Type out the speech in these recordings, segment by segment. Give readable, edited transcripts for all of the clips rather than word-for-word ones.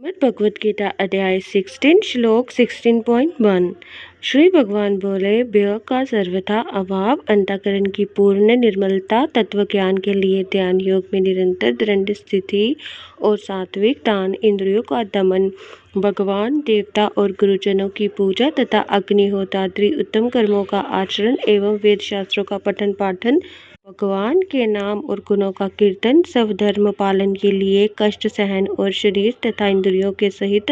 श्रीमद् भगवद गीता अध्याय 16 श्लोक 16.1। श्री भगवान बोले, भय का सर्वथा अभाव, अंतःकरण की पूर्ण निर्मलता, तत्व ज्ञान के लिए ध्यान योग में निरंतर दृढ़ स्थिति और सात्विक दान, इंद्रियों का दमन, भगवान देवता और गुरुजनों की पूजा तथा अग्निहोत्रादि उत्तम कर्मों का आचरण एवं वेद शास्त्रों का पठन पाठन, भगवान के नाम और गुणों का कीर्तन, सब धर्म पालन के लिए कष्ट सहन और शरीर तथा इंद्रियों के सहित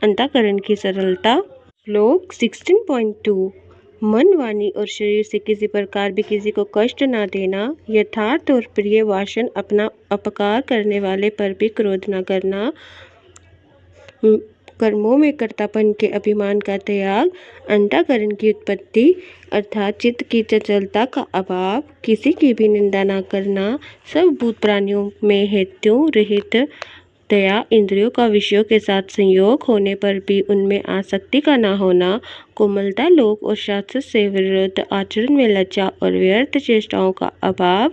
अंतःकरण की सरलता। श्लोक 16.2। मन, वाणी और शरीर से किसी प्रकार भी किसी को कष्ट न देना, यथार्थ और प्रिय वासन, अपना अपकार करने वाले पर भी क्रोध न करना, कर्मों में कर्तापन के अभिमान का त्याग, अंतःकरण की उत्पत्ति अर्थात चित्त की चंचलता का अभाव, किसी की भी निंदा न करना, सब भूत प्राणियों में हेतु रहित दया, इंद्रियों का विषयों के साथ संयोग होने पर भी उनमें आसक्ति का न होना, कोमलता, लोक और शास्त्र से विरुद्ध आचरण में लज्जा और व्यर्थ चेष्टाओं का अभाव।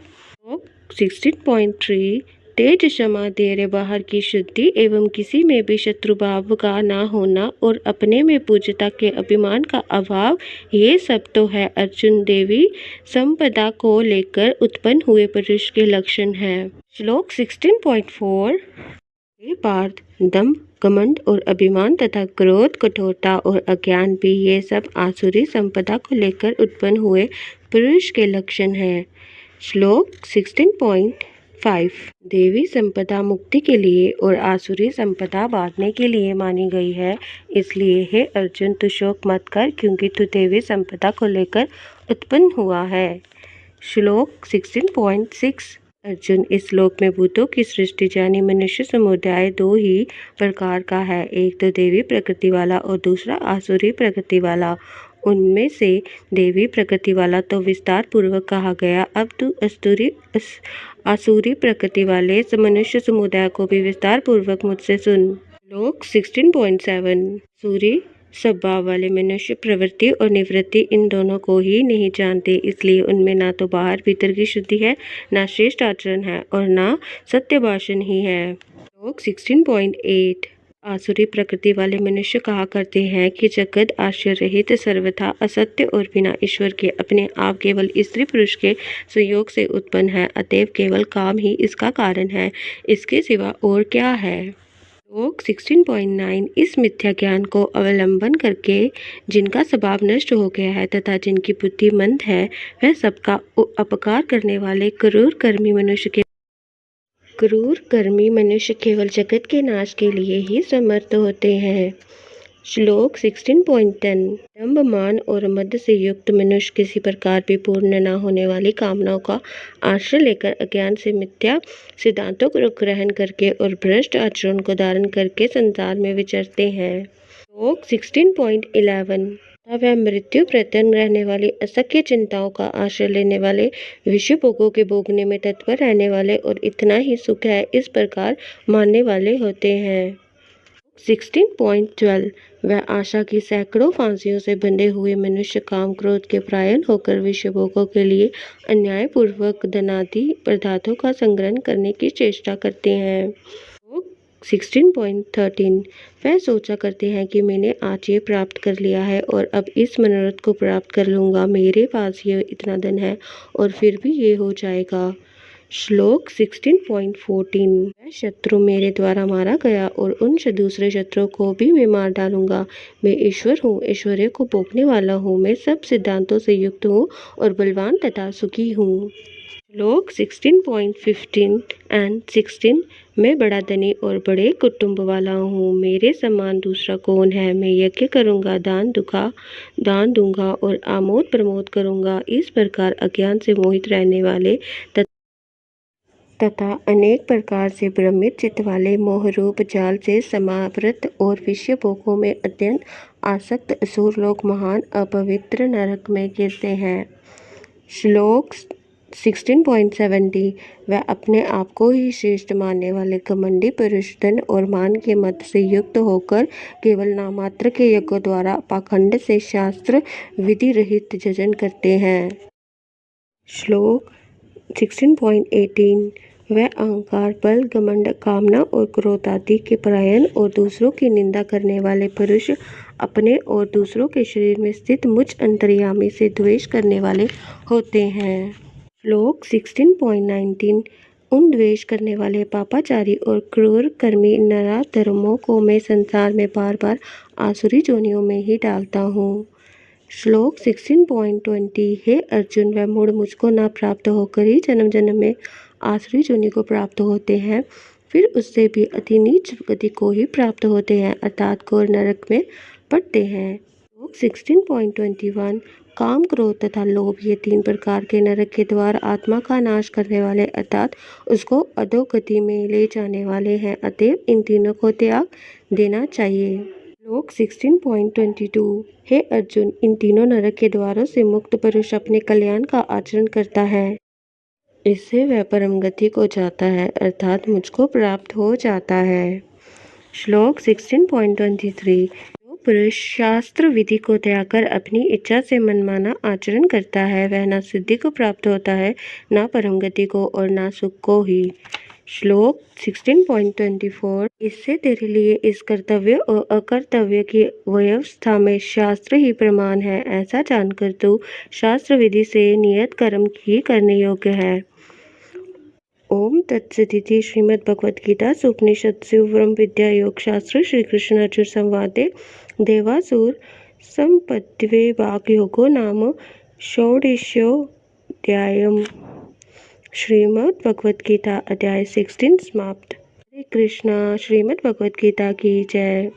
16.3। तेज, क्षमा, धैर्य, बाहर की शुद्धि एवं किसी में भी शत्रुभाव का न होना और अपने में पूज्यता के अभिमान का अभाव, ये सब तो है अर्जुन देवी संपदा को लेकर उत्पन्न हुए पुरुष के लक्षण है। श्लोक 16.4। हे पार्थ, दम्भ, घमंड और अभिमान तथा क्रोध, कठोरता और अज्ञान भी ये सब आसुरी संपदा को लेकर उत्पन्न हुए पुरुष के लक्षण है। श्लोक 16.5। देवी संपदा मुक्ति के लिए और आसुरी संपदा बांधने के लिए मानी गई है, इसलिए हे अर्जुन, तू शोक मत कर, क्योंकि तू देवी संपदा को लेकर उत्पन्न हुआ है। श्लोक 16.6। अर्जुन, इस श्लोक में भूतों की सृष्टि यानी मनुष्य समुदाय दो ही प्रकार का है, एक तो देवी प्रकृति वाला और दूसरा आसुरी प्रकृति वाला। उनमें से देवी प्रकृति वाला तो विस्तार पूर्वक कहा गया, अब तू आसुरी प्रकृति वाले मनुष्य समुदाय को भी विस्तार पूर्वक मुझसे सुन। श्लोक 16.7। सूर्य स्वभाव वाले मनुष्य प्रवृत्ति और निवृत्ति इन दोनों को ही नहीं जानते, इसलिए उनमें ना तो बाहर भीतर की शुद्धि है, ना श्रेष्ठ आचरण है और ना सत्य भाषण ही है। श्लोक 16.8। आसुरी प्रकृति वाले मनुष्य कहा करते हैं कि जगत आश्चर्य रहित, सर्वथा असत्य और बिना ईश्वर के अपने आप केवल स्त्री पुरुष के संयोग से उत्पन्न है, अतएव केवल काम ही इसका कारण है, इसके सिवा और क्या है। श्लोक 16.9। इस मिथ्या ज्ञान को अवलंबन करके जिनका स्वभाव नष्ट हो गया है तथा जिनकी बुद्धि मंद है, वह सबका अपकार करने वाले क्रूर कर्मी मनुष्य केवल जगत के नाश के लिए ही समर्थ होते हैं। श्लोक 16.10। दंभ, मान और मद से युक्त मनुष्य किसी प्रकार भी पूर्ण न होने वाली कामनाओं का आश्रय लेकर अज्ञान से मिथ्या सिद्धांतों को ग्रहण करके और भ्रष्ट आचरण को धारण करके संसार में विचरते हैं। श्लोक 16.11। वह मृत्यु प्रत्यन रहने वाली असख्य चिंताओं का आश्रय लेने वाले, विषय भोगों के भोगने में तत्पर रहने वाले और इतना ही सुख है इस प्रकार मानने वाले होते हैं। 16.12। वह आशा की सैकड़ों फांसियों से बंधे हुए मनुष्य काम क्रोध के परायण होकर विषय भोगों के लिए अन्यायपूर्वक धनादि पदार्थों का संग्रहण करने की चेष्टा करते हैं। 16.13। वह सोचा करते हैं कि मैंने आज ये प्राप्त कर लिया है और अब इस मनोरथ को प्राप्त कर लूँगा, मेरे पास ये इतना धन है और फिर भी ये हो जाएगा। श्लोक 16.14। वह शत्रु मेरे द्वारा मारा गया और उन दूसरे शत्रुओं को भी मैं मार डालूंगा, मैं ईश्वर हूँ, ऐश्वर्य को भोगने वाला हूँ, मैं सब सिद्धांतों से युक्त हूँ और बलवान तथा सुखी हूँ। श्लोक 16.15 एंड 16। मैं बड़ा धनी और बड़े कुटुंब वाला हूँ, मेरे समान दूसरा कौन है, मैं यज्ञ करूँगा, दान दूंगा और आमोद प्रमोद करूँगा। इस प्रकार अज्ञान से मोहित रहने वाले तथा अनेक प्रकार से भ्रमित चित्त वाले मोहरूप जाल से समावृत और विषय भोगों में अत्यंत आसक्त असुर लोग महान अपवित्र नरक में गिरते हैं। श्लोक 16.70। वह अपने आप को ही श्रेष्ठ मानने वाले घमंडी पुरुष धन और मान के मत से युक्त होकर केवल नामात्र के यज्ञों द्वारा पाखंड से शास्त्र विधि रहित जजन करते हैं। श्लोक 16.18। वह अहंकार, बल, घमंड, कामना और क्रोध आदि के परायण और दूसरों की निंदा करने वाले पुरुष अपने और दूसरों के शरीर में स्थित मुझ अंतर्यामी से द्वेष करने वाले होते हैं। श्लोक 16.19 उन द्वेष करने वाले पापाचारी और क्रूर कर्मी नराधर्मों को मैं संसार में बार बार आसुरी योनियों में ही डालता हूँ। श्लोक 16.20 हे अर्जुन, वह मूढ़ मुझको न प्राप्त होकर ही जन्म जन्म में आसुरी योनि को प्राप्त होते हैं, फिर उससे भी अति नीच गति को ही प्राप्त होते हैं, अर्थात घोर नरक में पड़ते हैं। श्लोक 16.21 काम, क्रोध तथा लोभ ये 3 प्रकार के नरक के द्वार आत्मा का नाश करने वाले अर्थात उसको अधोगति में ले जाने वाले हैं, अतएव इन तीनों को त्याग देना चाहिए। श्लोक 16.22 हे अर्जुन, इन तीनों नरक के द्वारों से मुक्त पुरुष अपने कल्याण का आचरण करता है, इससे वह परम गति को जाता है, अर्थात मुझको प्राप्त हो जाता है। श्लोक 16.23 जो पुरुष शास्त्र विधि को त्याग कर अपनी इच्छा से मनमाना आचरण करता है, वह न सिद्धि को प्राप्त होता है, न परम गति को और न सुख को ही। श्लोक 16.24 इससे तेरे लिए इस कर्तव्य और अकर्तव्य की व्यवस्था में शास्त्र ही प्रमाण है, ऐसा जानकर तू शास्त्र विधि से नियत कर्म ही करने योग्य है। ओम तत्सदिति श्रीमद्भगवद्गीता उपनिषत्सु ब्रह्म विद्या योग शास्त्र श्री कृष्ण अर्जुन संवादे देवासुर संपद्ये वाग योगो नाम षोडशोऽध्यायः। श्रीमद् भगवद गीता अध्याय 16 समाप्त। हरे कृष्णा। श्रीमद् भगवद गीता की जय।